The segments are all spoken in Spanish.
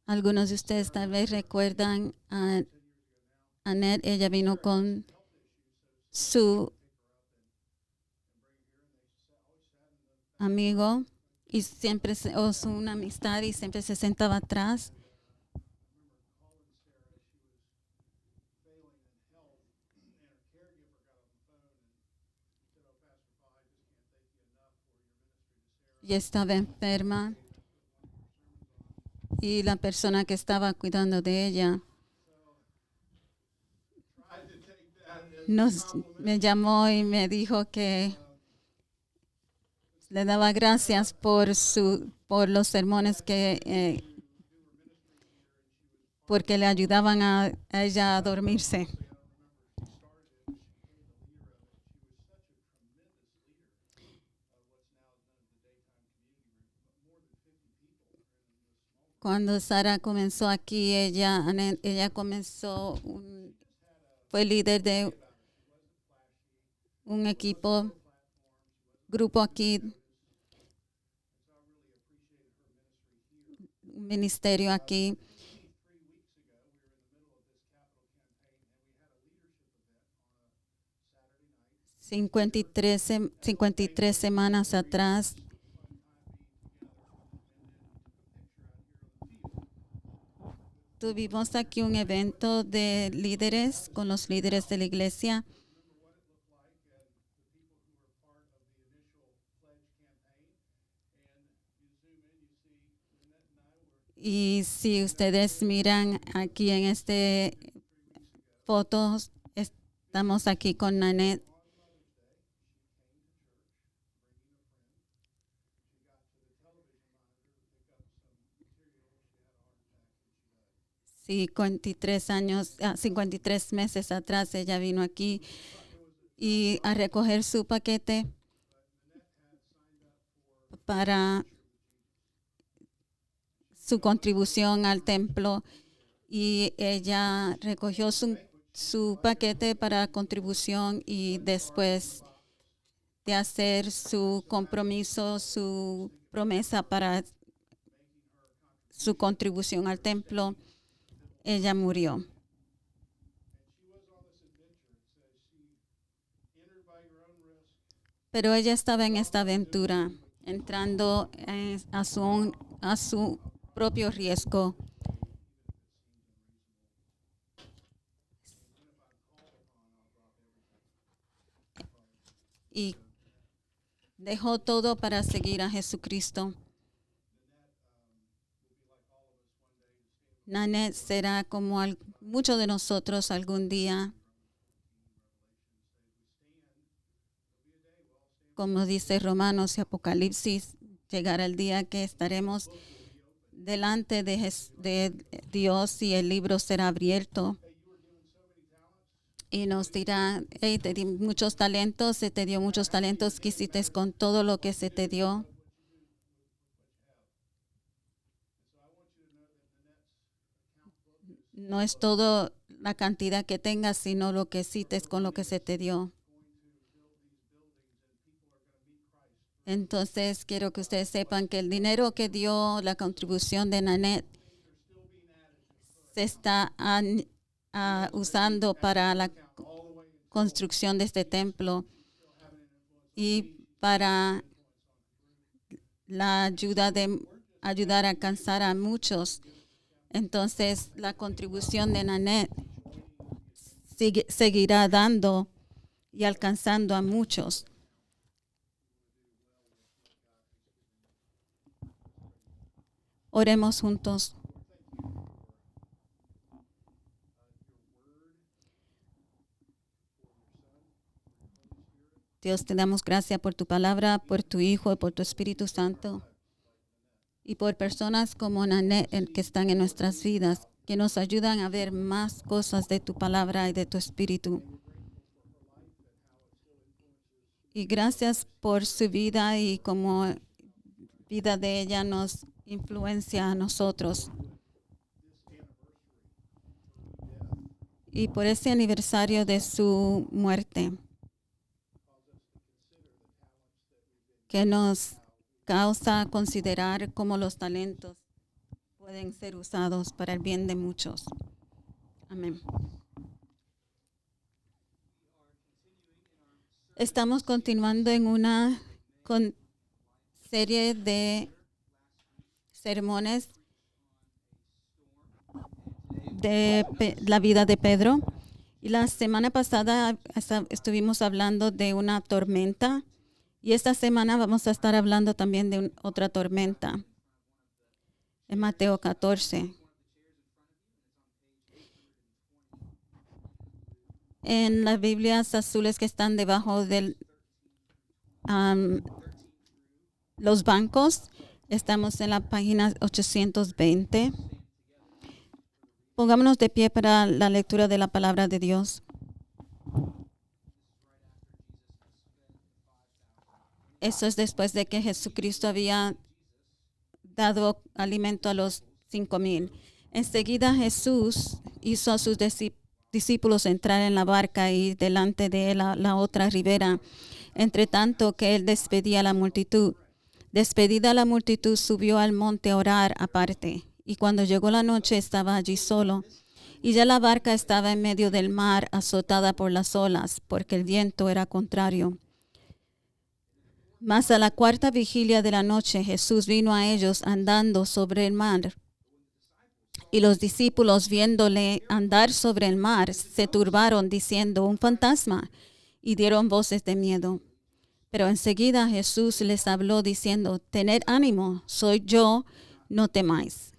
Algunos de ustedes tal vez recuerdan a Annette. Ella vino con su amigo y siempre o su una amistad y siempre se sentaba atrás. Y estaba enferma y la persona que estaba cuidando de ella me llamó y me dijo que le daba gracias por los sermones porque le ayudaban a ella a dormirse. Cuando Sara comenzó aquí, ella comenzó fue líder de un grupo aquí, un ministerio aquí. 53 semanas atrás tuvimos aquí un evento de líderes con los líderes de la iglesia. Y si ustedes miran aquí en este fotos, estamos aquí con Nanette. Sí, 53 meses atrás ella vino aquí y a recoger su paquete para su contribución al templo y ella recogió su paquete para contribución y después de hacer su compromiso, su promesa para su contribución al templo, ella murió. Pero ella estaba en esta aventura, entrando a su propio riesgo y dejó todo para seguir a Jesucristo. Nanette será como muchos de nosotros algún día, como dice Romanos y Apocalipsis, llegará el día que estaremos delante de Dios y el libro será abierto y nos dirá, hey, te di muchos talentos, se te dio muchos talentos, ¿qué hiciste con todo lo que se te dio? No es todo la cantidad que tengas, sino lo que hiciste con lo que se te dio. Entonces, quiero que ustedes sepan que el dinero que dio la contribución de Nanette se está usando para la construcción de este templo y para la ayuda de ayudar a alcanzar a muchos. Entonces, la contribución de Nanette seguirá dando y alcanzando a muchos. Oremos juntos. Dios, te damos gracias por tu palabra, por tu Hijo y por tu Espíritu Santo. Y por personas como Nanette que están en nuestras vidas, que nos ayudan a ver más cosas de tu palabra y de tu Espíritu. Y gracias por su vida y como vida de ella nos influencia a nosotros. Y por ese aniversario de su muerte, que nos causa considerar como los talentos pueden ser usados para el bien de muchos. Amén. Estamos continuando en una serie de sermones de la vida de Pedro. Y la semana pasada estuvimos hablando de una tormenta. Y esta semana vamos a estar hablando también de otra tormenta. En Mateo 14. En las Biblias azules que están debajo de los bancos, estamos en la página 820. Pongámonos de pie para la lectura de la palabra de Dios. Eso es después de que Jesucristo había dado alimento a los 5,000. Enseguida Jesús hizo a sus discípulos entrar en la barca y delante de él a la otra ribera, entre tanto que él despedía a la multitud. Despedida la multitud, subió al monte a orar aparte. Y cuando llegó la noche estaba allí solo. Y ya la barca estaba en medio del mar, azotada por las olas, porque el viento era contrario. Mas a la cuarta vigilia de la noche Jesús vino a ellos andando sobre el mar. Y los discípulos, viéndole andar sobre el mar, se turbaron, diciendo: un fantasma, y dieron voces de miedo. Pero enseguida Jesús les habló, diciendo: tened ánimo, soy yo, no temáis.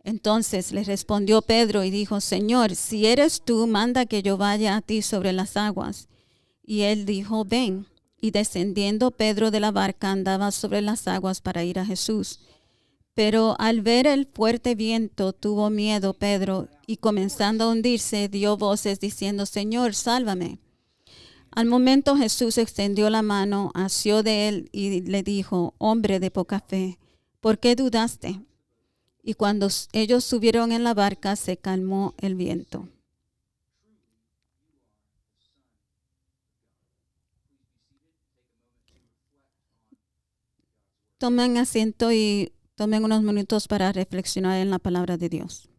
Entonces les respondió Pedro y dijo: Señor, si eres tú, manda que yo vaya a ti sobre las aguas. Y él dijo: ven. Y descendiendo Pedro de la barca, andaba sobre las aguas para ir a Jesús. Pero al ver el fuerte viento, tuvo miedo Pedro, y comenzando a hundirse, dio voces diciendo: Señor, sálvame. Al momento Jesús extendió la mano, asió de él y le dijo: hombre de poca fe, ¿por qué dudaste? Y cuando ellos subieron en la barca, se calmó el viento. Tomen asiento y tomen unos minutos para reflexionar en la palabra de Dios.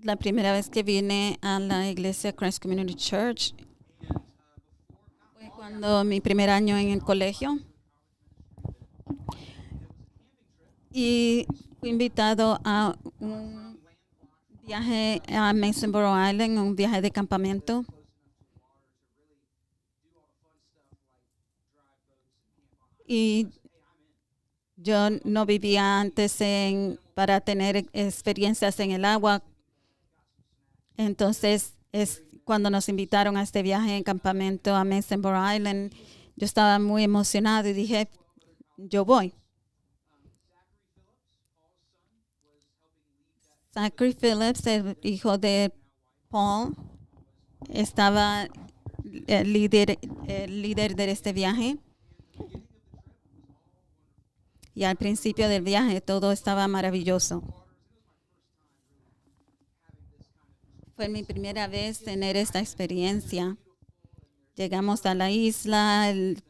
La primera vez que vine a la iglesia Christ Community Church fue cuando mi primer año en el colegio. Y fui invitado a un viaje a Masonboro Island, un viaje de campamento. Y yo no vivía antes para tener experiencias en el agua. Entonces, cuando nos invitaron a este viaje en campamento a Masonboro Island, yo estaba muy emocionado y dije: yo voy. Zachary Phillips, el hijo de Paul, estaba el líder de este viaje. Y al principio del viaje todo estaba maravilloso. Fue mi primera vez tener esta experiencia. Llegamos a la isla, el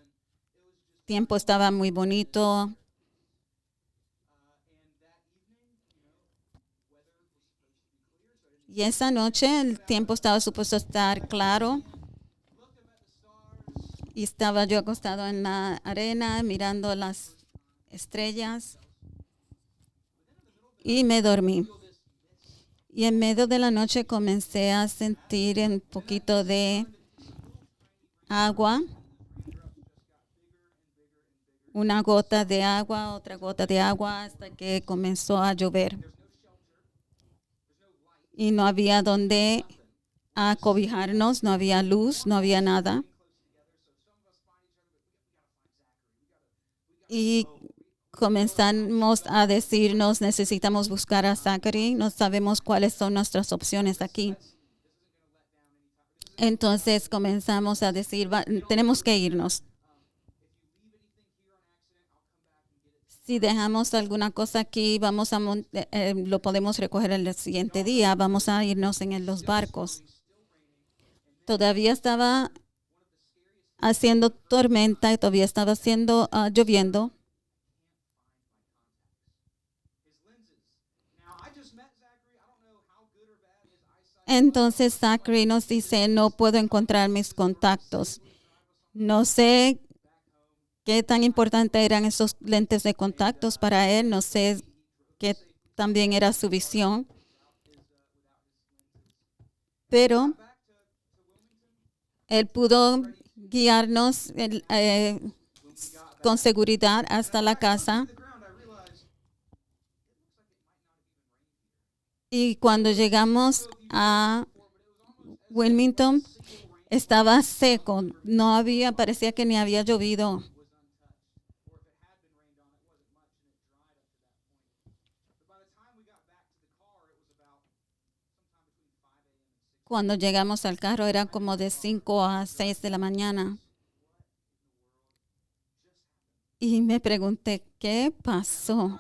tiempo estaba muy bonito. Y esa noche el tiempo estaba supuesto estar claro. Y estaba yo acostado en la arena mirando las estrellas. Y me dormí. Y en medio de la noche comencé a sentir un poquito de agua una gota de agua, otra gota de agua, hasta que comenzó a llover. Y no había donde acobijarnos, no había luz, no había nada. Y comenzamos a decirnos, necesitamos buscar a Zachary, no sabemos cuáles son nuestras opciones aquí. Entonces comenzamos a decir, tenemos que irnos. Si dejamos alguna cosa aquí, lo podemos recoger el siguiente día, vamos a irnos en los barcos. Todavía estaba haciendo tormenta y todavía estaba lloviendo. Entonces Zachary nos dice, no puedo encontrar mis contactos. No sé qué tan importante eran esos lentes de contactos para él. No sé qué también era su visión. Pero él pudo guiarnos con seguridad hasta la casa. Y cuando llegamos a Wilmington, estaba seco. Parecía que ni había llovido. Cuando llegamos al carro era como de 5 a 6 de la mañana. Y me pregunté, ¿qué pasó?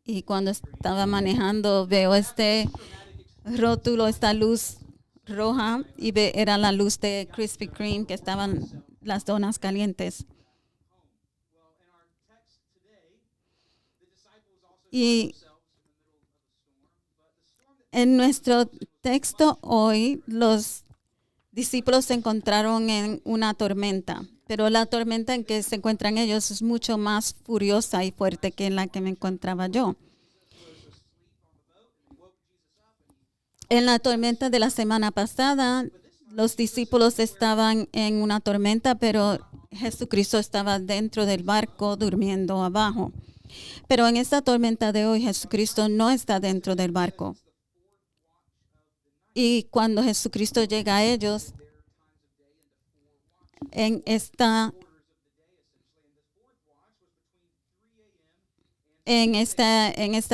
Y cuando estaba manejando, veo este rótulo, esta luz roja, y era la luz de Krispy Kreme, que estaban las donas calientes. Y en nuestro texto hoy, los discípulos se encontraron en una tormenta, pero la tormenta en que se encuentran ellos es mucho más furiosa y fuerte que en la que me encontraba yo. En la tormenta de la semana pasada, los discípulos estaban en una tormenta, pero Jesucristo estaba dentro del barco durmiendo abajo. Pero en esta tormenta de hoy, Jesucristo no está dentro del barco. Y cuando Jesucristo llega a ellos, en esta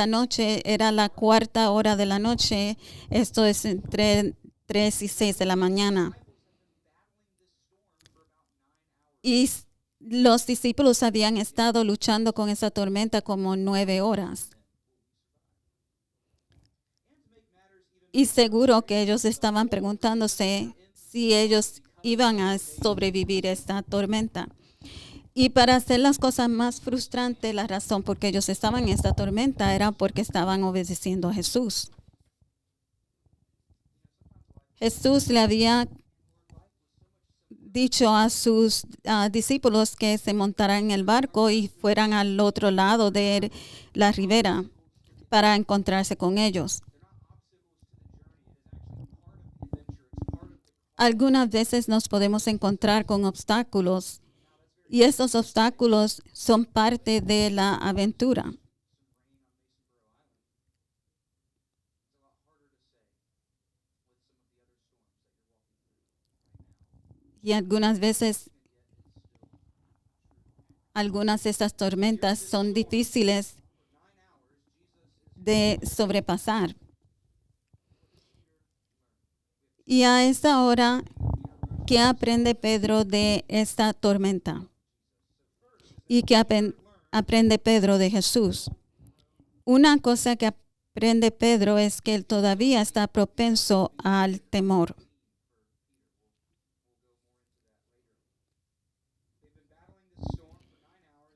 noche, era la 4:00 de la noche, esto es entre 3 y 6 de la mañana. Y los discípulos habían estado luchando con esa tormenta como 9 horas. Y seguro que ellos estaban preguntándose si ellos iban a sobrevivir esta tormenta. Y para hacer las cosas más frustrantes, la razón por que ellos estaban en esta tormenta era porque estaban obedeciendo a Jesús. Jesús le había dicho a sus discípulos que se montaran en el barco y fueran al otro lado de la ribera para encontrarse con ellos. Algunas veces nos podemos encontrar con obstáculos y estos obstáculos son parte de la aventura. Y algunas veces, algunas de estas tormentas son difíciles de sobrepasar. Y a esta hora, ¿qué aprende Pedro de esta tormenta? ¿Y qué aprende Pedro de Jesús? Una cosa que aprende Pedro es que él todavía está propenso al temor.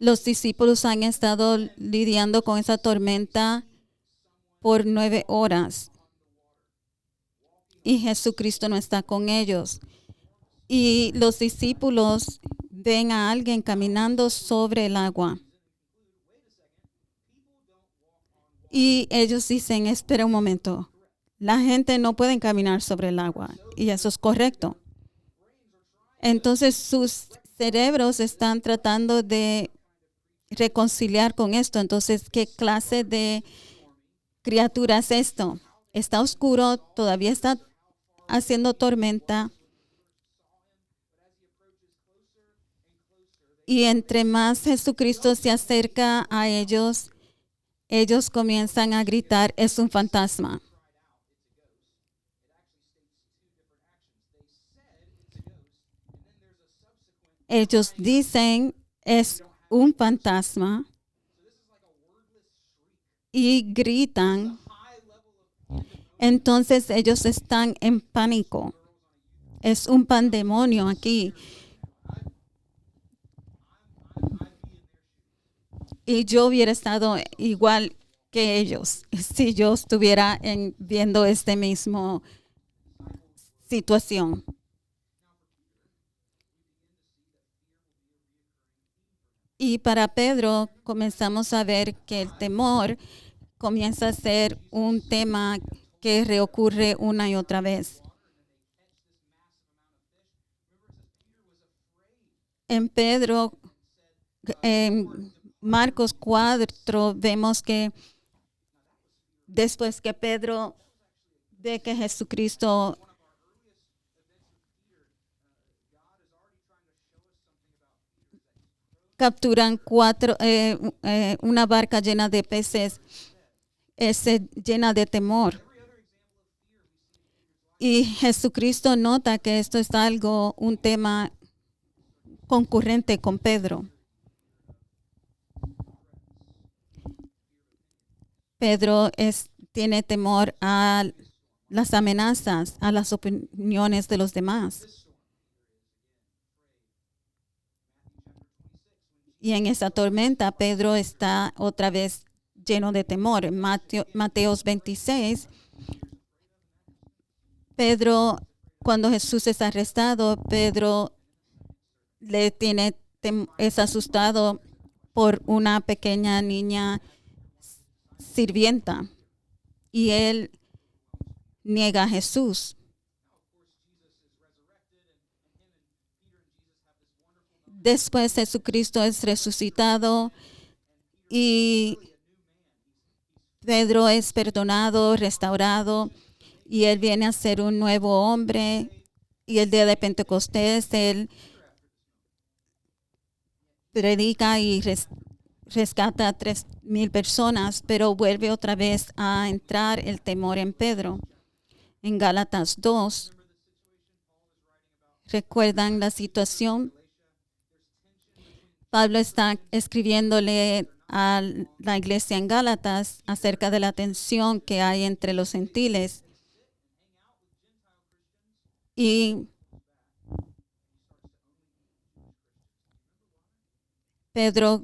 Los discípulos han estado lidiando con esa tormenta por 9 horas. Y Jesucristo no está con ellos. Y los discípulos ven a alguien caminando sobre el agua. Y ellos dicen, espera un momento, la gente no puede caminar sobre el agua y eso es correcto. Entonces sus cerebros están tratando de reconciliar con esto. Entonces, ¿qué clase de criatura es esto? Está oscuro, todavía está haciendo tormenta. Y entre más Jesucristo se acerca a ellos, ellos comienzan a gritar, es un fantasma. Ellos dicen, es un fantasma y gritan. Entonces ellos están en pánico. Es un pandemonio aquí. Y yo hubiera estado igual que ellos si yo estuviera viendo esta misma situación. Y para Pedro comenzamos a ver que el temor comienza a ser un tema que reocurre una y otra vez. En Pedro, en Marcos 4, vemos que después que Pedro ve que Jesucristo capturan una barca llena de peces, se llena de temor. Y Jesucristo nota que esto es un tema concurrente con Pedro. Pedro tiene temor a las amenazas, a las opiniones de los demás. Y en esa tormenta, Pedro está otra vez lleno de temor. En Mateos 26, Pedro, cuando Jesús es arrestado, Pedro es asustado por una pequeña niña sirvienta y él niega a Jesús. Después Jesucristo es resucitado y Pedro es perdonado, restaurado y él viene a ser un nuevo hombre. Y el día de Pentecostés él predica y rescata a 3,000 personas, pero vuelve otra vez a entrar el temor en Pedro. En Gálatas 2, ¿recuerdan la situación? Pablo está escribiéndole a la iglesia en Gálatas acerca de la tensión que hay entre los gentiles. Y Pedro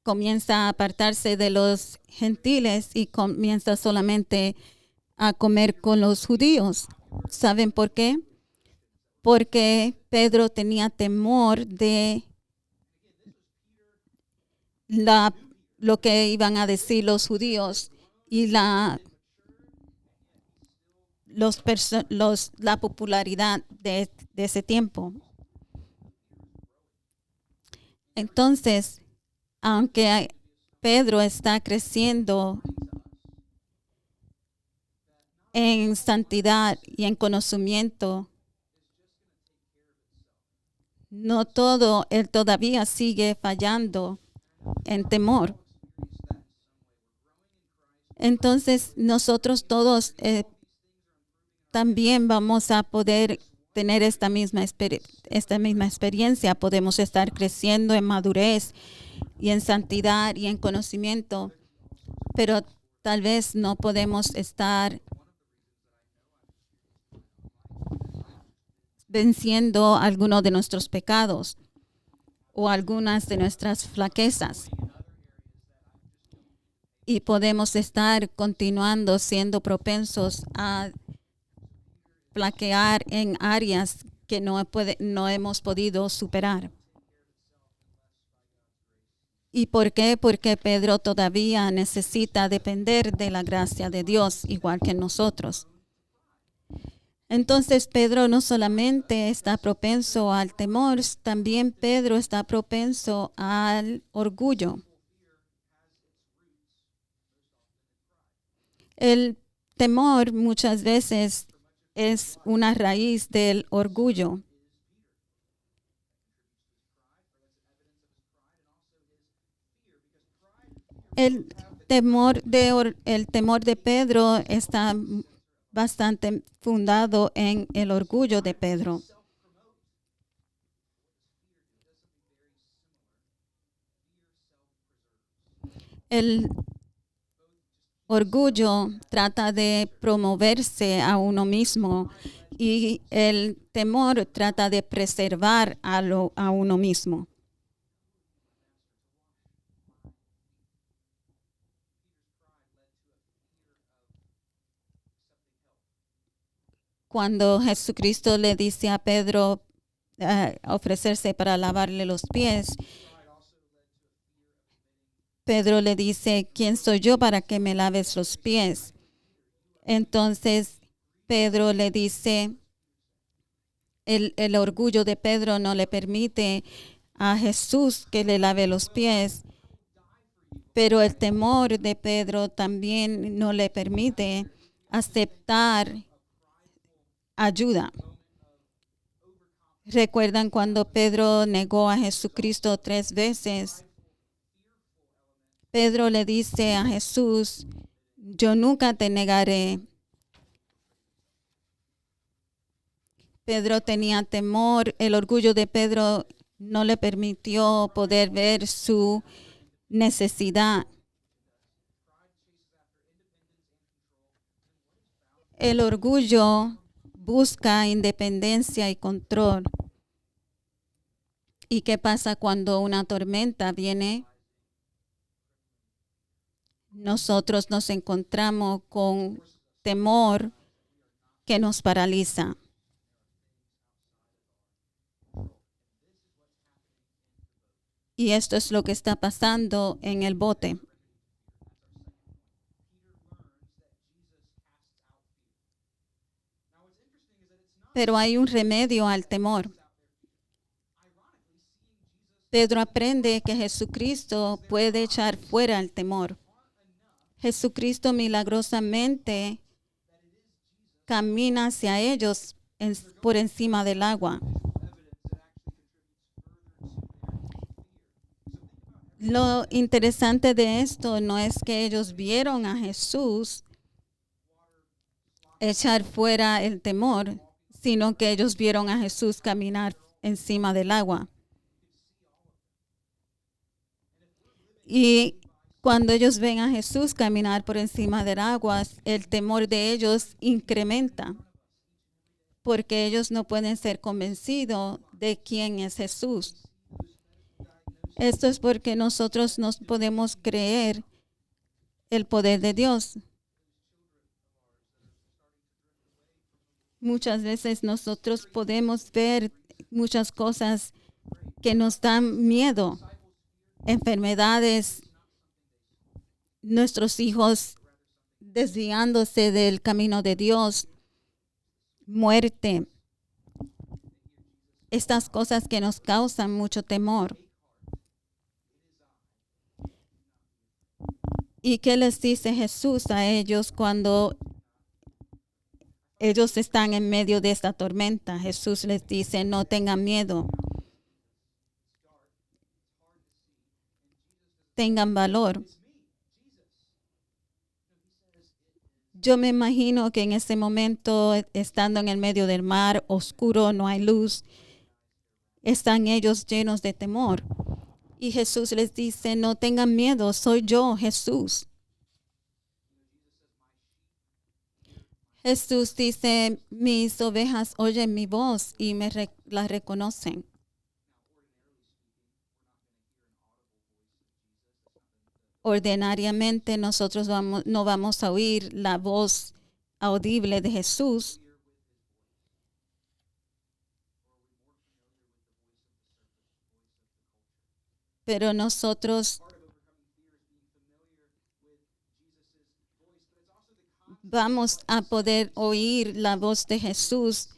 comienza a apartarse de los gentiles y comienza solamente a comer con los judíos. ¿Saben por qué? Porque Pedro tenía temor de lo que iban a decir los judíos y la popularidad de ese tiempo. Entonces, aunque Pedro está creciendo en santidad y en conocimiento, no todo, él todavía sigue fallando en temor. Entonces, nosotros todos también vamos a poder tener esta misma experiencia. Podemos estar creciendo en madurez y en santidad y en conocimiento, pero tal vez no podemos estar venciendo algunos de nuestros pecados o algunas de nuestras flaquezas. Y podemos estar continuando siendo propensos a flaquear en áreas que no hemos podido superar. ¿Y por qué? Porque Pedro todavía necesita depender de la gracia de Dios, igual que nosotros. Entonces Pedro no solamente está propenso al temor, también Pedro está propenso al orgullo. El temor muchas veces es una raíz del orgullo. El temor de Pedro está bastante fundado en el orgullo de Pedro. El orgullo trata de promoverse a uno mismo y el temor trata de preservar a uno mismo. Cuando Jesucristo le dice a Pedro ofrecerse para lavarle los pies, Pedro le dice, ¿quién soy yo para que me laves los pies? Entonces Pedro le dice, el orgullo de Pedro no le permite a Jesús que le lave los pies, pero el temor de Pedro también no le permite aceptar ayuda. ¿Recuerdan cuando Pedro negó a Jesucristo 3 veces? Pedro le dice a Jesús, yo nunca te negaré. Pedro tenía temor, el orgullo de Pedro no le permitió poder ver su necesidad. El orgullo busca independencia y control. ¿Y qué pasa cuando una tormenta viene? Nosotros nos encontramos con temor que nos paraliza. Y esto es lo que está pasando en el bote. Pero hay un remedio al temor. Pedro aprende que Jesucristo puede echar fuera el temor. Jesucristo milagrosamente camina hacia ellos por encima del agua. Lo interesante de esto no es que ellos vieron a Jesús echar fuera el temor, sino que ellos vieron a Jesús caminar encima del agua. Y cuando ellos ven a Jesús caminar por encima del agua, el temor de ellos incrementa, porque ellos no pueden ser convencidos de quién es Jesús. Esto es porque nosotros no podemos creer el poder de Dios. Muchas veces nosotros podemos ver muchas cosas que nos dan miedo, enfermedades, nuestros hijos desviándose del camino de Dios, muerte, estas cosas que nos causan mucho temor. ¿Y qué les dice Jesús a ellos cuando ellos están en medio de esta tormenta? Jesús les dice, no tengan miedo, tengan valor. Yo me imagino que en ese momento, estando en el medio del mar, oscuro, no hay luz, están ellos llenos de temor. Y Jesús les dice, no tengan miedo, soy yo, Jesús. Jesús dice, mis ovejas oyen mi voz y la reconocen. Ordinariamente nosotros no vamos a oír la voz audible de Jesús, pero nosotros vamos a poder oír la voz de Jesús,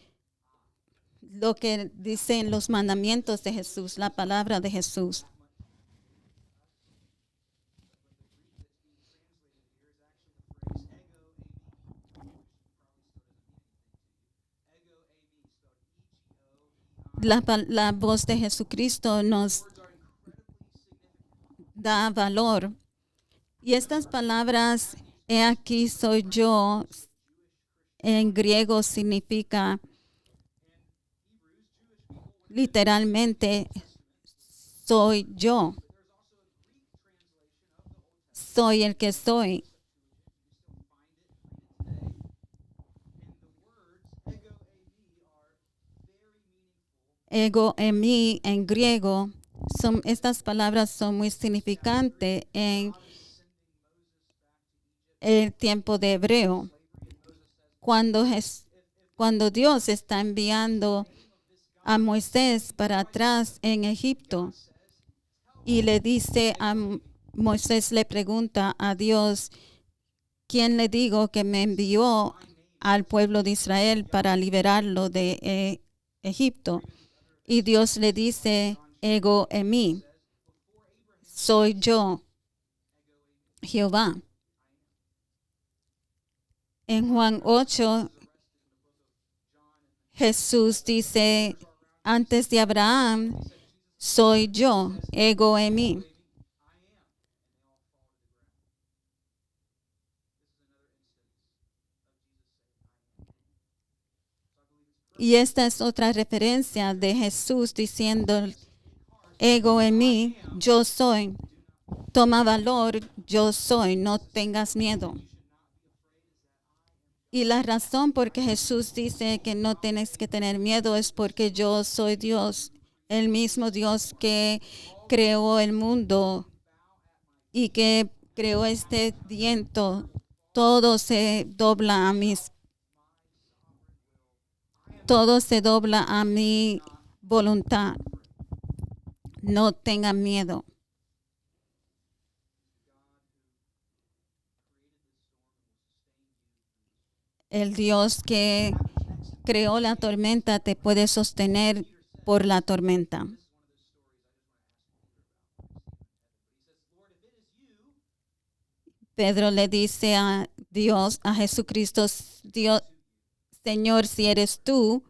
lo que dicen los mandamientos de Jesús, la palabra de Jesús. La voz de Jesucristo nos da valor. Y estas palabras, he aquí soy yo, en griego significa literalmente soy yo. Soy el que soy. Ego eimi en griego, estas palabras son muy significantes en el tiempo de hebreo. Cuando Dios está enviando a Moisés para atrás en Egipto y le dice a Moisés, le pregunta a Dios, ¿quién le digo que me envió al pueblo de Israel para liberarlo de Egipto? Y Dios le dice, ego eimi, soy yo, Jehová. En Juan 8, Jesús dice, antes de Abraham, soy yo, ego eimi. Y esta es otra referencia de Jesús diciendo, ego eimi, yo soy. Toma valor, yo soy, no tengas miedo. Y la razón por que Jesús dice que no tienes que tener miedo es porque yo soy Dios, el mismo Dios que creó el mundo y que creó este viento. Todo se dobla a mi voluntad. No tengan miedo. El Dios que creó la tormenta te puede sostener por la tormenta. Pedro le dice a Dios, a Jesucristo, Dios, Señor, si eres tú,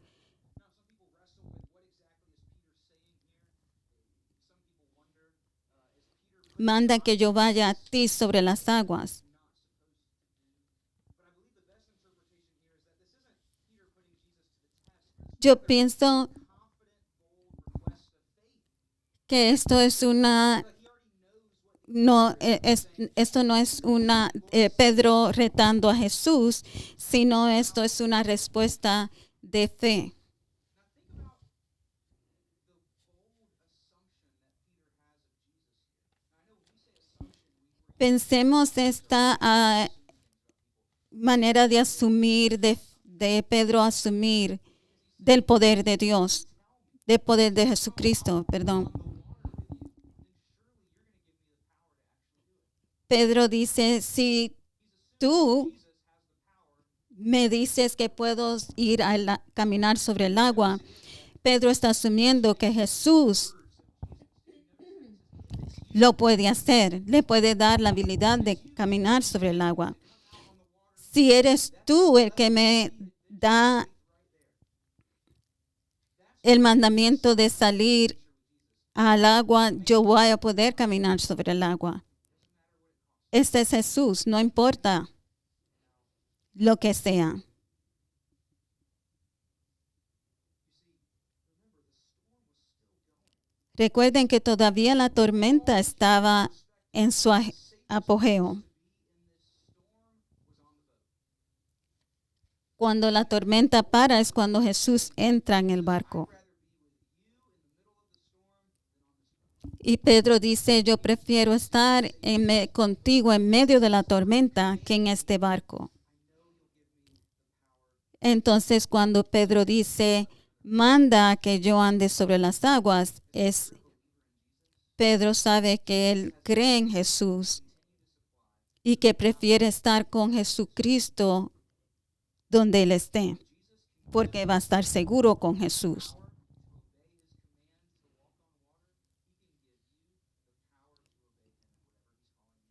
manda que yo vaya a ti sobre las aguas. Yo pienso que esto es esto no es Pedro retando a Jesús, sino esto es una respuesta de fe. Pensemos esta manera de asumir, de Pedro asumir del poder de Dios, del poder de Jesucristo, perdón. Pedro dice, si tú me dices que puedo ir a caminar sobre el agua, Pedro está asumiendo que Jesús lo puede hacer, le puede dar la habilidad de caminar sobre el agua. Si eres tú el que me da el mandamiento de salir al agua, yo voy a poder caminar sobre el agua. Este es Jesús, no importa lo que sea. Recuerden que todavía la tormenta estaba en su apogeo. Cuando la tormenta para es cuando Jesús entra en el barco. Y Pedro dice, yo prefiero estar contigo en medio de la tormenta que en este barco. Entonces cuando Pedro dice, manda que yo ande sobre las aguas, Pedro sabe que él cree en Jesús y que prefiere estar con Jesucristo donde Él esté, porque va a estar seguro con Jesús.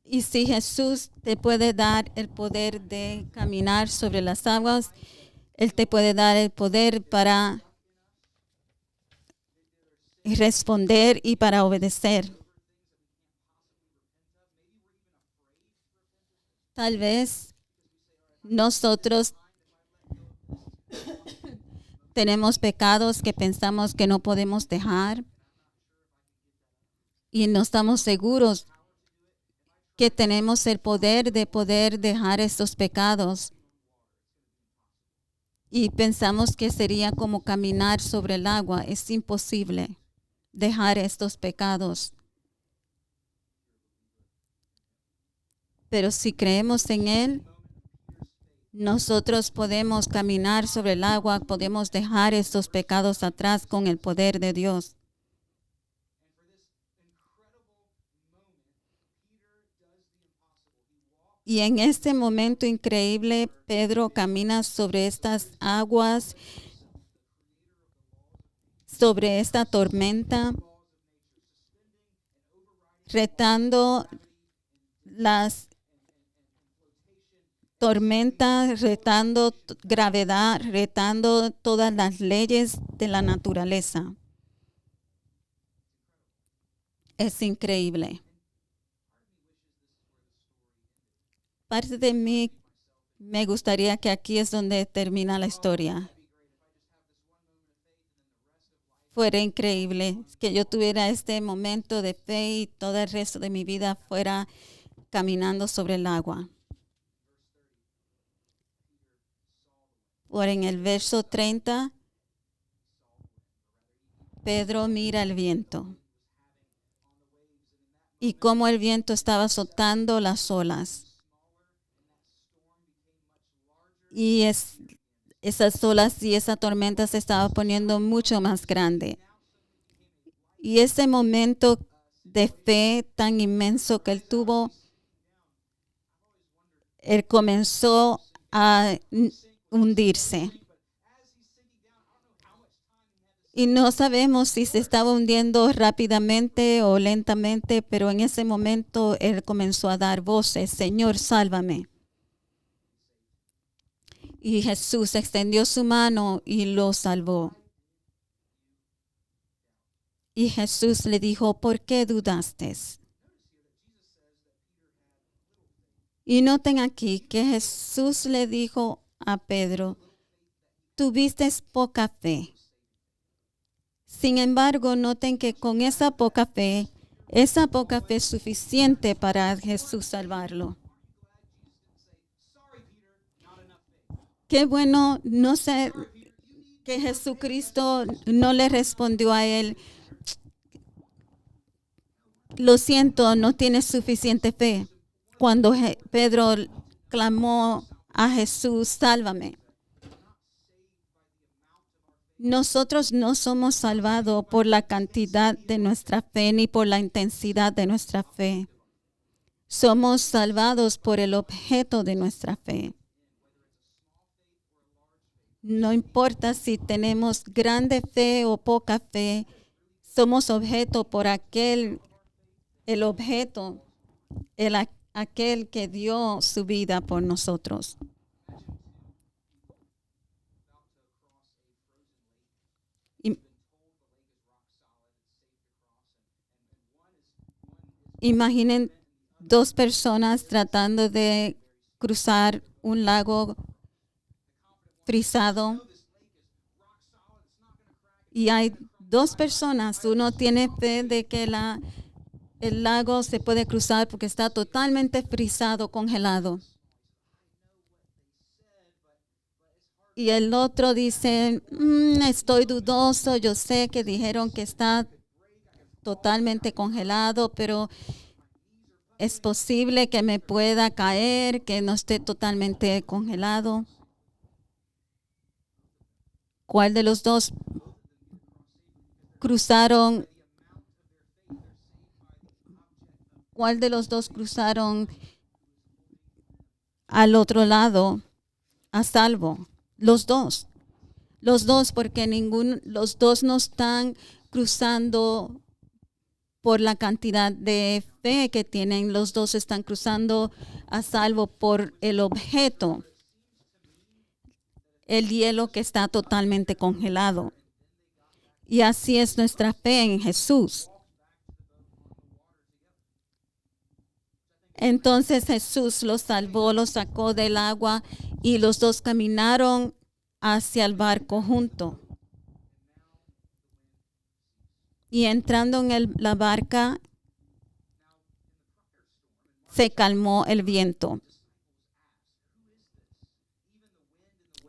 Y si Jesús te puede dar el poder de caminar sobre las aguas, Él te puede dar el poder para responder y para obedecer. Tal vez nosotros tenemos pecados que pensamos que no podemos dejar y no estamos seguros que tenemos el poder de poder dejar estos pecados. Y pensamos que sería como caminar sobre el agua. Es imposible dejar estos pecados. Pero si creemos en Él, nosotros podemos caminar sobre el agua, podemos dejar estos pecados atrás con el poder de Dios. Y en este momento increíble, Pedro camina sobre estas aguas, sobre esta tormenta, retando las tormentas, retando gravedad, retando todas las leyes de la naturaleza. Es increíble. Parte de mí me gustaría que aquí es donde termina la historia. Fuera increíble que yo tuviera este momento de fe y todo el resto de mi vida fuera caminando sobre el agua. Por en el verso 30, Pedro mira el viento y cómo el viento estaba azotando las olas. Y esas olas y esa tormenta se estaba poniendo mucho más grande. Y ese momento de fe tan inmenso que él tuvo, él comenzó a hundirse. Y no sabemos si se estaba hundiendo rápidamente o lentamente, pero en ese momento él comenzó a dar voces: Señor, sálvame. Y Jesús extendió su mano y lo salvó. Y Jesús le dijo: ¿por qué dudaste? Y noten aquí que Jesús le dijo a Pedro: tuviste poca fe. Sin embargo, noten que con esa poca fe es suficiente para Jesús salvarlo. Qué bueno, no sé, que Jesucristo no le respondió a él: lo siento, no tienes suficiente fe. Cuando Pedro clamó a Jesús: sálvame. Nosotros no somos salvados por la cantidad de nuestra fe ni por la intensidad de nuestra fe. Somos salvados por el objeto de nuestra fe. No importa si tenemos grande fe o poca fe, somos objeto por aquel que dio su vida por nosotros. Imaginen dos personas tratando de cruzar un lago frisado. Y hay dos personas. Uno tiene fe de que el lago se puede cruzar porque está totalmente frisado, congelado. Y el otro dice: estoy dudoso, yo sé que dijeron que está totalmente congelado, pero es posible que me pueda caer, que no esté totalmente congelado. ¿Cuál de los dos cruzaron? ¿Cuál de los dos cruzaron al otro lado a salvo. Los dos. Los dos, porque los dos no están cruzando por la cantidad de fe que tienen. Los dos están cruzando a salvo por el objeto, el hielo que está totalmente congelado. Y así es nuestra fe en Jesús. Entonces Jesús los salvó, los sacó del agua y los dos caminaron hacia el barco juntos. Y entrando en la barca, se calmó el viento.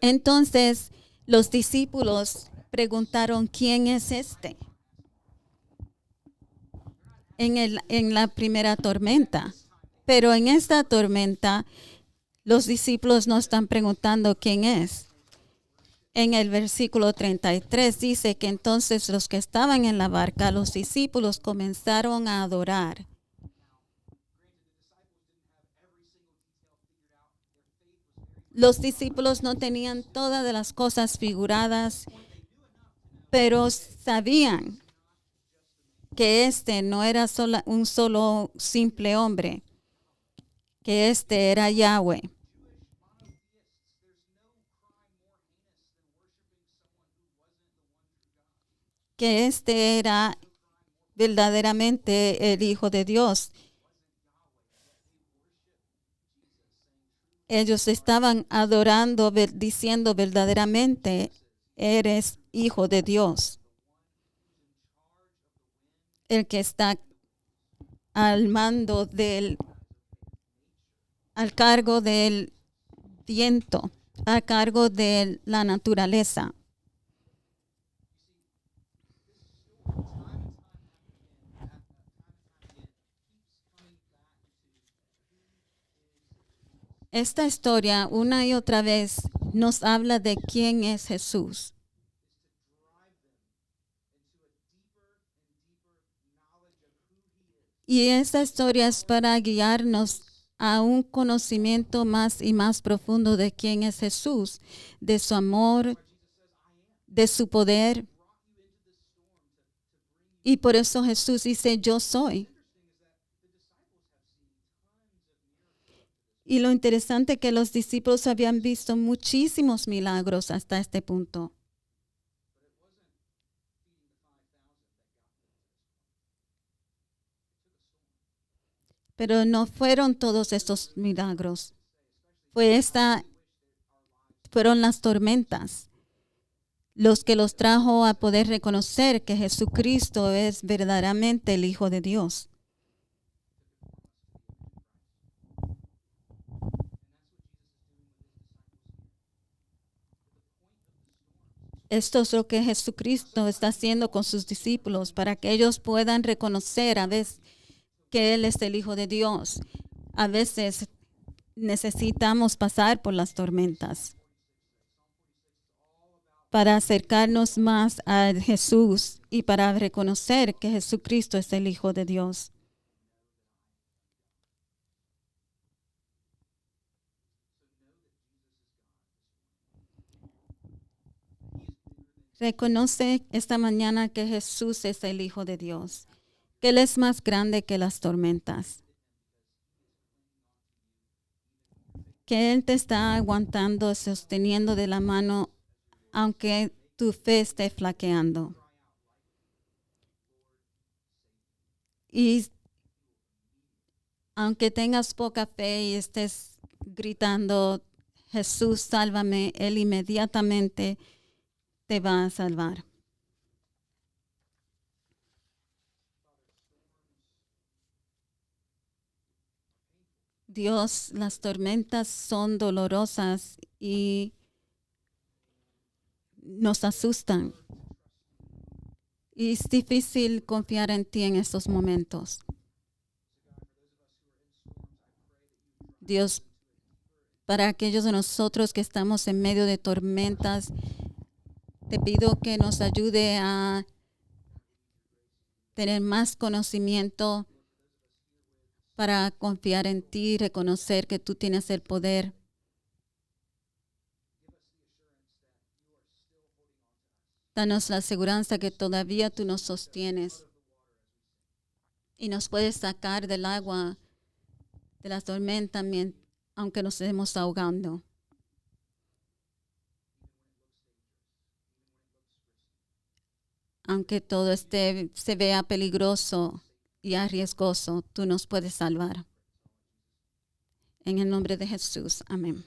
Entonces los discípulos preguntaron, ¿quién es este? En la primera tormenta. Pero en esta tormenta, los discípulos no están preguntando quién es. En el versículo 33 dice que entonces los que estaban en la barca, los discípulos, comenzaron a adorar. Los discípulos no tenían todas las cosas figuradas, pero sabían que este no era un solo simple hombre, que este era Yahweh. Que este era verdaderamente el Hijo de Dios. Ellos estaban adorando, diciendo verdaderamente, eres Hijo de Dios. El que está al mando al cargo del viento, a cargo de la naturaleza. Esta historia una y otra vez nos habla de quién es Jesús. Y esta historia es para guiarnos a un conocimiento más y más profundo de quién es Jesús, de su amor, de su poder. Y por eso Jesús dice, yo soy. Y lo interesante es que los discípulos habían visto muchísimos milagros hasta este punto. Pero no fueron todos estos milagros. Fueron las tormentas los que los trajo a poder reconocer que Jesucristo es verdaderamente el Hijo de Dios. Esto es lo que Jesucristo está haciendo con sus discípulos para que ellos puedan reconocer a veces que Él es el Hijo de Dios. A veces necesitamos pasar por las tormentas para acercarnos más a Jesús y para reconocer que Jesucristo es el Hijo de Dios. Reconoce esta mañana que Jesús es el Hijo de Dios, que Él es más grande que las tormentas, que Él te está aguantando, sosteniendo de la mano, aunque tu fe esté flaqueando. Y aunque tengas poca fe y estés gritando, Jesús, sálvame, Él inmediatamente te va a salvar. Dios, las tormentas son dolorosas y nos asustan. Y es difícil confiar en ti en estos momentos. Dios, para aquellos de nosotros que estamos en medio de tormentas, te pido que nos ayude a tener más conocimiento para confiar en ti, reconocer que tú tienes el poder. Danos la aseguranza que todavía tú nos sostienes y nos puedes sacar del agua, de la tormenta, aunque nos estemos ahogando. Aunque todo se vea peligroso y arriesgoso, tú nos puedes salvar. En el nombre de Jesús. Amén.